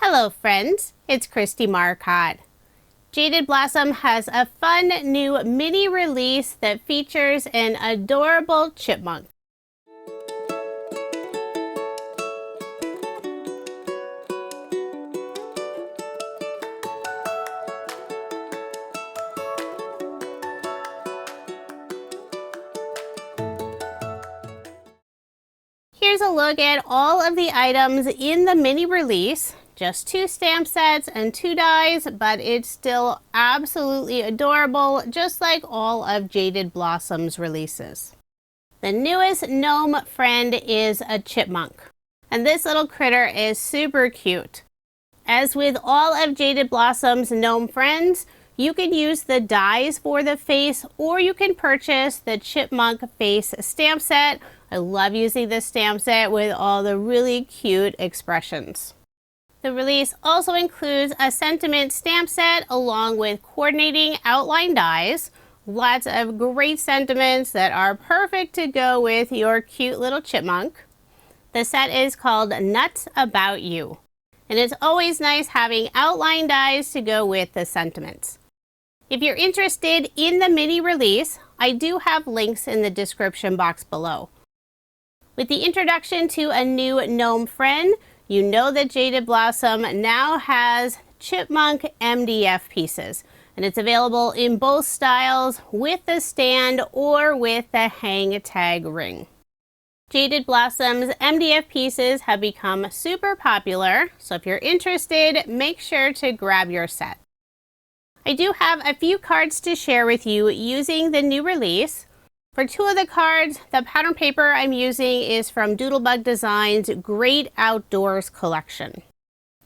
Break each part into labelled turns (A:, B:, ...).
A: Hello friends, it's Kristie Marcotte. Jaded Blossom has a fun new mini release that features an adorable chipmunk. Here's a look at all of the items in the mini release. Just 2 stamp sets and 2 dies, but it's still absolutely adorable, just like all of Jaded Blossom's releases. The newest gnome friend is a chipmunk, and this little critter is super cute. As with all of Jaded Blossom's gnome friends, you can use the dies for the face, or you can purchase the Chipmunk Face stamp set. I love using this stamp set with all the really cute expressions. The release also includes a sentiment stamp set along with coordinating outline dies. Lots of great sentiments that are perfect to go with your cute little chipmunk. The set is called Nuts About You, and it's always nice having outline dies to go with the sentiments. If you're interested in the mini release, I do have links in the description box below. With the introduction to a new gnome friend, you know that Jaded Blossom now has Chipmunk MDF pieces, and it's available in both styles with the stand or with the hang tag ring. Jaded Blossom's MDF pieces have become super popular, so if you're interested, make sure to grab your set. I do have a few cards to share with you using the new release. For 2 of the cards, the pattern paper I'm using is from Doodlebug Design's Great Outdoors collection.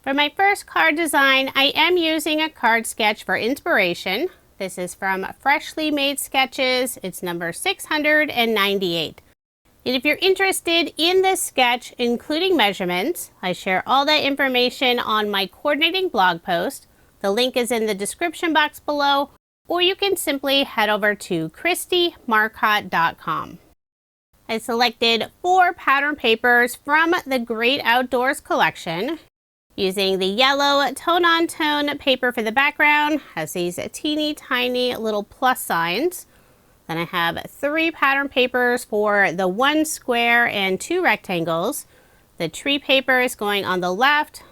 A: For my first card design, I am using a card sketch for inspiration. This is from Freshly Made Sketches. It's number 698. And if you're interested in this sketch, including measurements, I share all that information on my coordinating blog post. The link is in the description box below, or you can simply head over to KristieMarcotte.com. I selected 4 pattern papers from the Great Outdoors collection. Using the yellow tone-on-tone paper for the background, has these teeny tiny little plus signs. Then I have 3 pattern papers for the 1 square and 2 rectangles. The tree paper is going on the left,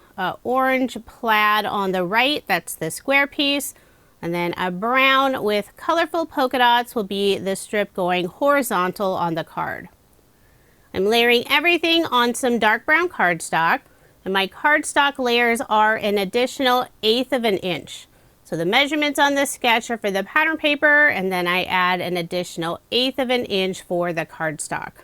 A: orange plaid on the right, that's the square piece. And then a brown with colorful polka dots will be the strip going horizontal on the card. I'm layering everything on some dark brown cardstock, and my cardstock layers are an additional 1/8 of an inch. So the measurements on this sketch are for the pattern paper, and then I add an additional 1/8 of an inch for the cardstock.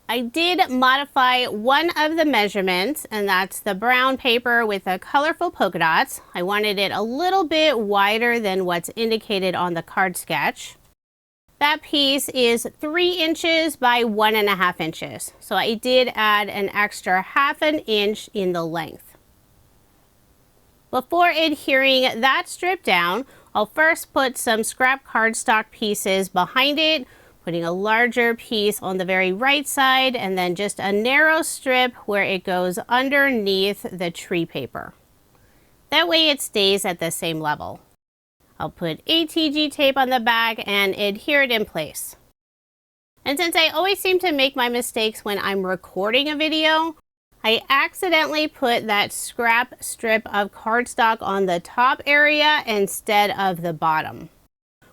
A: I did modify one of the measurements, and that's the brown paper with the colorful polka dots. I wanted it a little bit wider than what's indicated on the card sketch. That piece is 3 inches by 1.5 inches. So I did add an extra 1/2 inch in the length. Before adhering that strip down, I'll first put some scrap cardstock pieces behind it, putting a larger piece on the very right side, and then just a narrow strip where it goes underneath the tree paper. That way it stays at the same level. I'll put ATG tape on the back and adhere it in place. And since I always seem to make my mistakes when I'm recording a video, I accidentally put that scrap strip of cardstock on the top area instead of the bottom.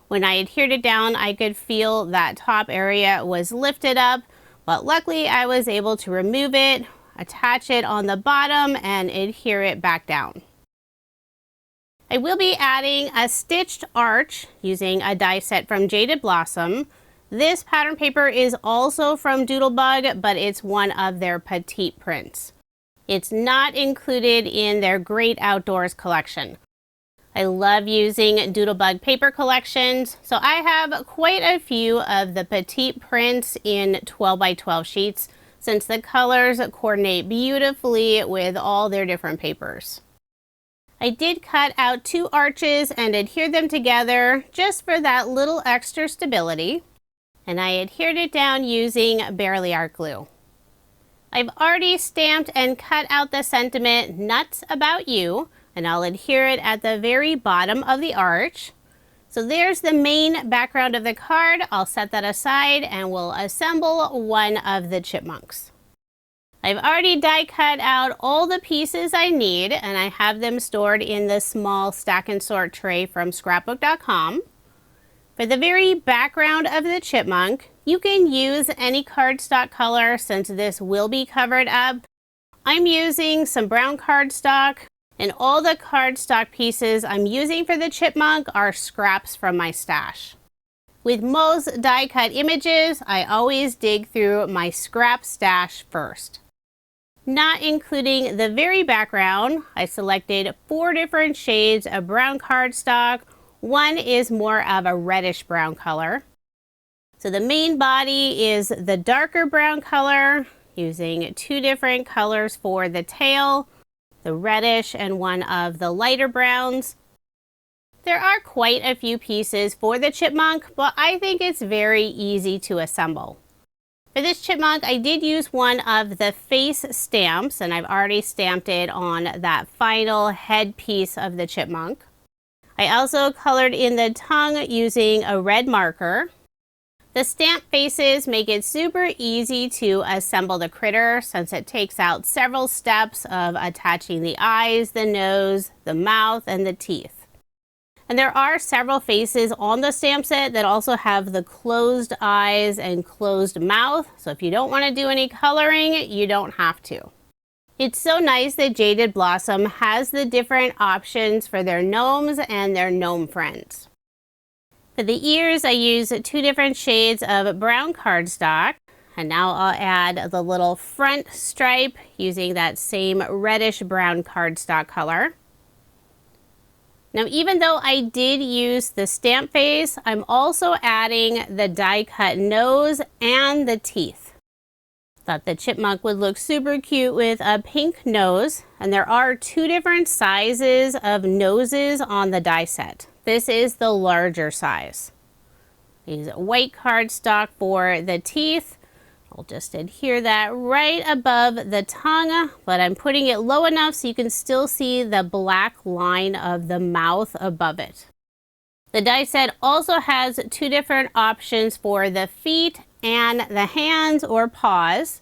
A: When I adhered it down, I could feel that top area was lifted up, but luckily I was able to remove it, attach it on the bottom, and adhere it back down. I will be adding a stitched arch using a die set from Jaded Blossom. This pattern paper is also from Doodlebug, but it's one of their petite prints. It's not included in their Great Outdoors collection. I love using Doodlebug paper collections, so I have quite a few of the petite prints in 12 by 12 sheets, since the colors coordinate beautifully with all their different papers. I did cut out 2 arches and adhere them together just for that little extra stability, and I adhered it down using Barely Art glue. I've already stamped and cut out the sentiment "Nuts About You," and I'll adhere it at the very bottom of the arch. So there's the main background of the card. I'll set that aside and we'll assemble one of the chipmunks. I've already die cut out all the pieces I need, and I have them stored in the small stack and sort tray from scrapbook.com. For the very background of the chipmunk, you can use any cardstock color since this will be covered up. I'm using some brown cardstock, and all the cardstock pieces I'm using for the chipmunk are scraps from my stash. With most die cut images, I always dig through my scrap stash first. Not including the very background, I selected 4 different shades of brown cardstock. One is more of a reddish brown color. So the main body is the darker brown color, using 2 different colors for the tail, the reddish and one of the lighter browns. There are quite a few pieces for the chipmunk, but I think it's very easy to assemble. For this chipmunk, I did use one of the face stamps, and I've already stamped it on that final head piece of the chipmunk. I also colored in the tongue using a red marker. The stamp faces make it super easy to assemble the critter since it takes out several steps of attaching the eyes, the nose, the mouth, and the teeth. And there are several faces on the stamp set that also have the closed eyes and closed mouth. So if you don't want to do any coloring, you don't have to. It's so nice that Jaded Blossom has the different options for their gnomes and their gnome friends. For the ears, I use 2 different shades of brown cardstock. And now I'll add the little front stripe using that same reddish brown cardstock color. Now, even though I did use the stamp face, I'm also adding the die cut nose and the teeth. Thought the chipmunk would look super cute with a pink nose, and there are 2 different sizes of noses on the die set. This is the larger size. Use white cardstock for the teeth. I'll just adhere that right above the tongue, but I'm putting it low enough so you can still see the black line of the mouth above it. The die set also has 2 different options for the feet and the hands or paws.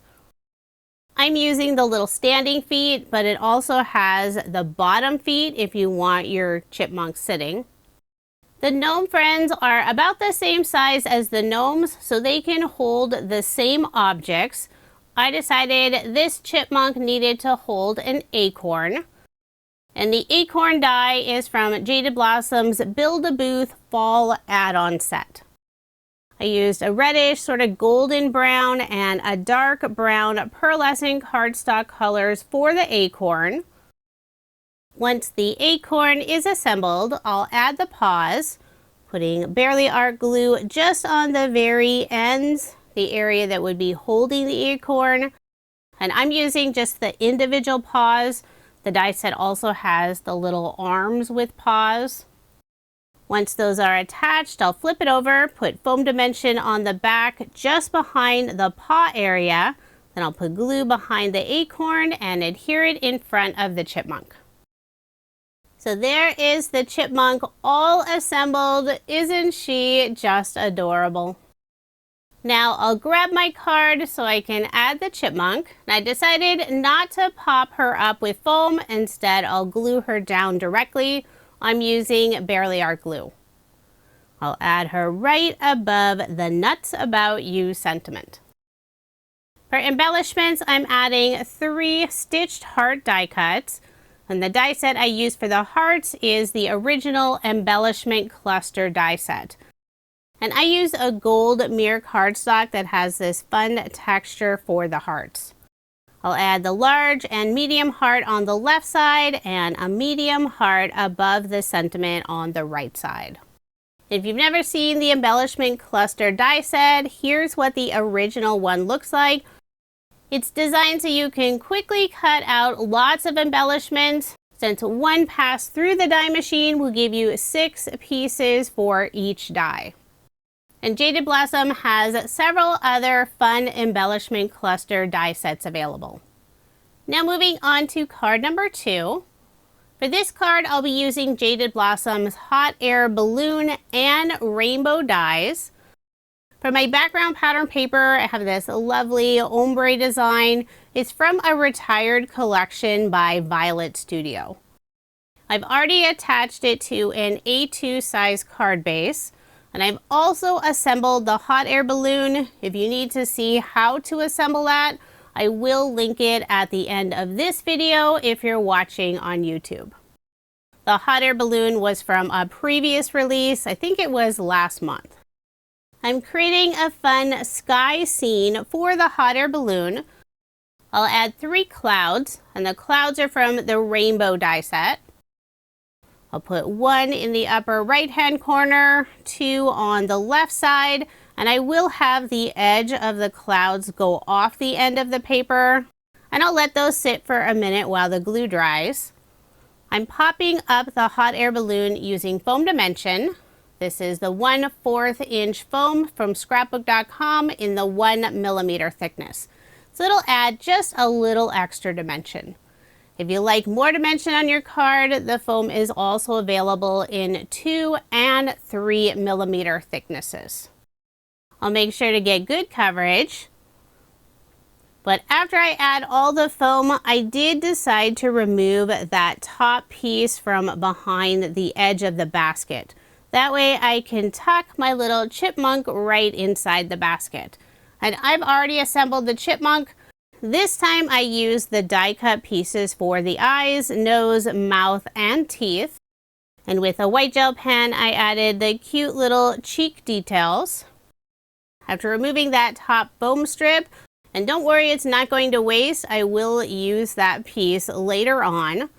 A: I'm using the little standing feet, but it also has the bottom feet if you want your chipmunk sitting. The gnome friends are about the same size as the gnomes, so they can hold the same objects. I decided this chipmunk needed to hold an acorn. And the acorn die is from Jaded Blossom's Build-A-Booth Fall Add-on Set. I used a reddish, sort of golden brown, and a dark brown pearlescent cardstock colors for the acorn. Once the acorn is assembled, I'll add the paws, putting Barely Art glue just on the very ends, the area that would be holding the acorn. And I'm using just the individual paws. The die set also has the little arms with paws. Once those are attached, I'll flip it over, put foam dimension on the back just behind the paw area. Then I'll put glue behind the acorn and adhere it in front of the chipmunk. So there is the chipmunk all assembled. Isn't she just adorable? Now I'll grab my card so I can add the chipmunk. And I decided not to pop her up with foam. Instead, I'll glue her down directly. I'm using Barely Art glue. I'll add her right above the Nuts About You sentiment. For embellishments, I'm adding 3 stitched heart die cuts. And the die set I use for the hearts is the original Embellishment Cluster die set. And I use a gold mirror cardstock that has this fun texture for the hearts. I'll add the large and medium heart on the left side and a medium heart above the sentiment on the right side. If you've never seen the Embellishment Cluster die set, here's what the original one looks like. It's designed so you can quickly cut out lots of embellishments, since one pass through the die machine will give you 6 pieces for each die. And Jaded Blossom has several other fun embellishment cluster die sets available. Now moving on to card number 2. For this card, I'll be using Jaded Blossom's hot air balloon and rainbow dies. For my background pattern paper, I have this lovely ombre design. It's from a retired collection by Violet Studio. I've already attached it to an A2 size card base, and I've also assembled the hot air balloon. If you need to see how to assemble that, I will link it at the end of this video if you're watching on YouTube. The hot air balloon was from a previous release. I think it was last month. I'm creating a fun sky scene for the hot air balloon. I'll add 3 clouds, and the clouds are from the rainbow die set. I'll put 1 in the upper right hand corner, 2 on the left side, and I will have the edge of the clouds go off the end of the paper, and I'll let those sit for a minute while the glue dries. I'm popping up the hot air balloon using foam dimension. This is the 1/4 inch foam from scrapbook.com in the 1mm thickness. So it'll add just a little extra dimension. If you like more dimension on your card, the foam is also available in 2 and 3mm thicknesses. I'll make sure to get good coverage. But after I add all the foam, I did decide to remove that top piece from behind the edge of the basket. That way I can tuck my little chipmunk right inside the basket. And I've already assembled the chipmunk. This time I used the die cut pieces for the eyes, nose, mouth, and teeth. And with a white gel pen, I added the cute little cheek details. After removing that top foam strip, and don't worry, it's not going to waste, I will use that piece later on.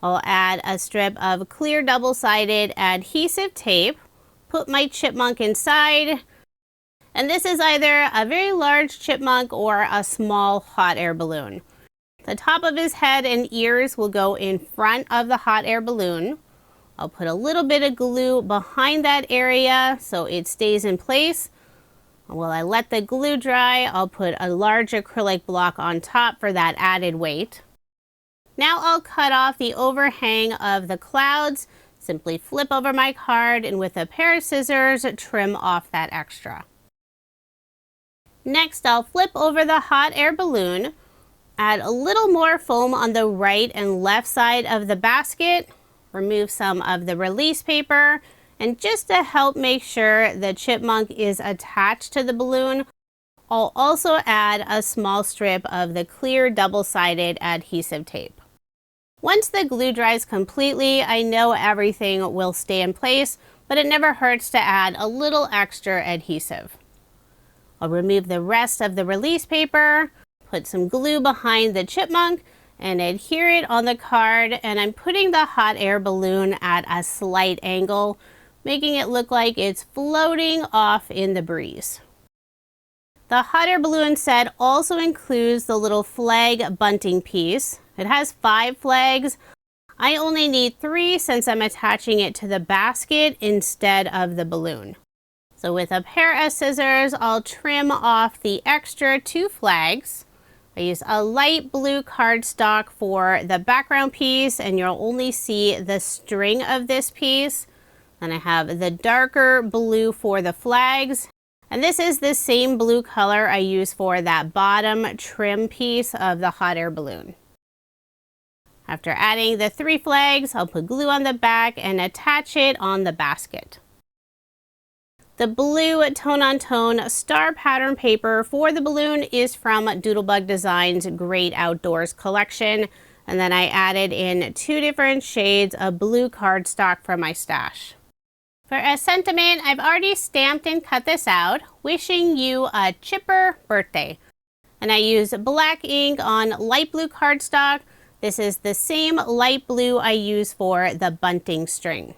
A: I'll add a strip of clear double-sided adhesive tape, put my chipmunk inside, and this is either a very large chipmunk or a small hot air balloon. The top of his head and ears will go in front of the hot air balloon. I'll put a little bit of glue behind that area so it stays in place. While I let the glue dry, I'll put a large acrylic block on top for that added weight. Now I'll cut off the overhang of the clouds, simply flip over my card, and with a pair of scissors, trim off that extra. Next, I'll flip over the hot air balloon, add a little more foam on the right and left side of the basket, remove some of the release paper, and just to help make sure the chipmunk is attached to the balloon, I'll also add a small strip of the clear double-sided adhesive tape. Once the glue dries completely, I know everything will stay in place, but it never hurts to add a little extra adhesive. I'll remove the rest of the release paper, put some glue behind the chipmunk, and adhere it on the card, and I'm putting the hot air balloon at a slight angle, making it look like it's floating off in the breeze. The hot air balloon set also includes the little flag bunting piece. It has 5 flags. I only need 3 since I'm attaching it to the basket instead of the balloon. So with a pair of scissors, I'll trim off the extra 2 flags. I use a light blue cardstock for the background piece, and you'll only see the string of this piece. Then I have the darker blue for the flags. And this is the same blue color I use for that bottom trim piece of the hot air balloon. After adding the 3 flags, I'll put glue on the back and attach it on the basket. The blue tone-on-tone star pattern paper for the balloon is from Doodlebug Design's Great Outdoors collection. And then I added in 2 different shades of blue cardstock from my stash. For a sentiment, I've already stamped and cut this out, wishing you a chipper birthday. And I use black ink on light blue cardstock. This is the same light blue I use for the bunting string.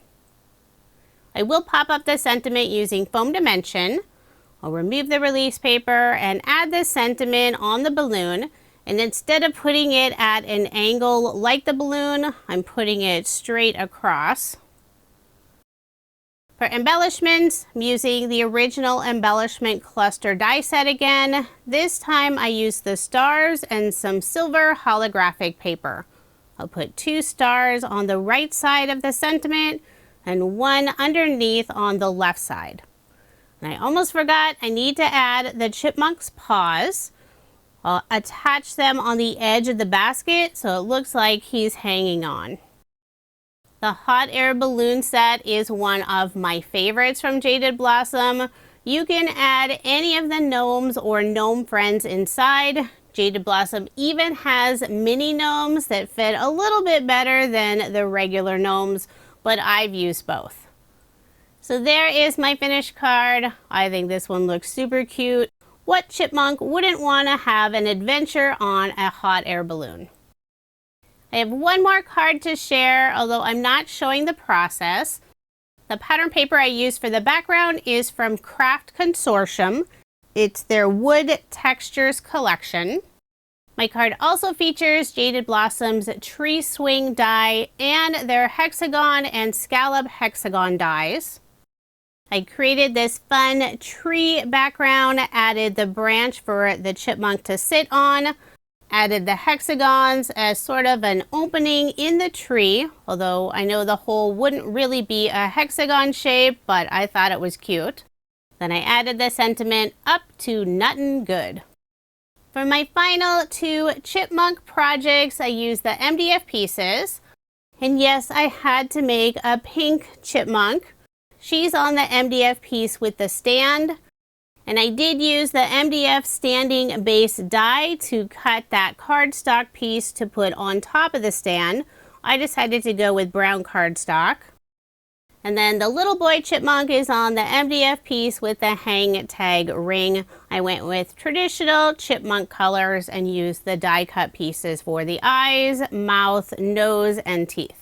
A: I will pop up the sentiment using foam dimension. I'll remove the release paper and add the sentiment on the balloon. And instead of putting it at an angle like the balloon, I'm putting it straight across. For embellishments, I'm using the original Embellishment Cluster die set again. This time I used the stars and some silver holographic paper. I'll put 2 stars on the right side of the sentiment and 1 underneath on the left side. And I almost forgot, I need to add the chipmunk's paws. I'll attach them on the edge of the basket so it looks like he's hanging on. The hot air balloon set is one of my favorites from Jaded Blossom. You can add any of the gnomes or gnome friends inside. Jaded Blossom even has mini gnomes that fit a little bit better than the regular gnomes, but I've used both. So there is my finished card. I think this one looks super cute. What chipmunk wouldn't want to have an adventure on a hot air balloon? I have one more card to share, although I'm not showing the process. The pattern paper I used for the background is from Craft Consortium. It's their wood textures collection. My card also features Jaded Blossom's tree swing die and their hexagon and scallop hexagon dies. I created this fun tree background, added the branch for the chipmunk to sit on, added the hexagons as sort of an opening in the tree, although I know the hole wouldn't really be a hexagon shape, but I thought it was cute. Then I added the sentiment up to nuttin' good. For my final 2 chipmunk projects, I used the MDF pieces. And yes, I had to make a pink chipmunk. She's on the MDF piece with the stand. And I did use the MDF Standing Base die to cut that cardstock piece to put on top of the stand. I decided to go with brown cardstock. And then the little boy chipmunk is on the MDF piece with the hang tag ring. I went with traditional chipmunk colors and used the die cut pieces for the eyes, mouth, nose, and teeth.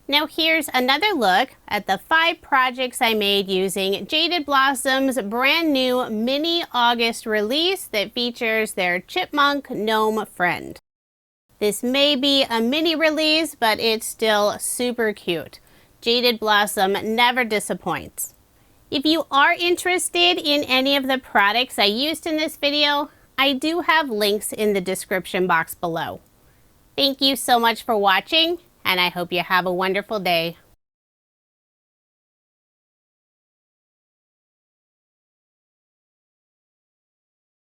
A: Now here's another look at the 5 projects I made using Jaded Blossom's brand new mini August release that features their chipmunk gnome friend. This may be a mini release, but it's still super cute. Jaded Blossom never disappoints. If you are interested in any of the products I used in this video, I do have links in the description box below. Thank you so much for watching, and I hope you have a wonderful day.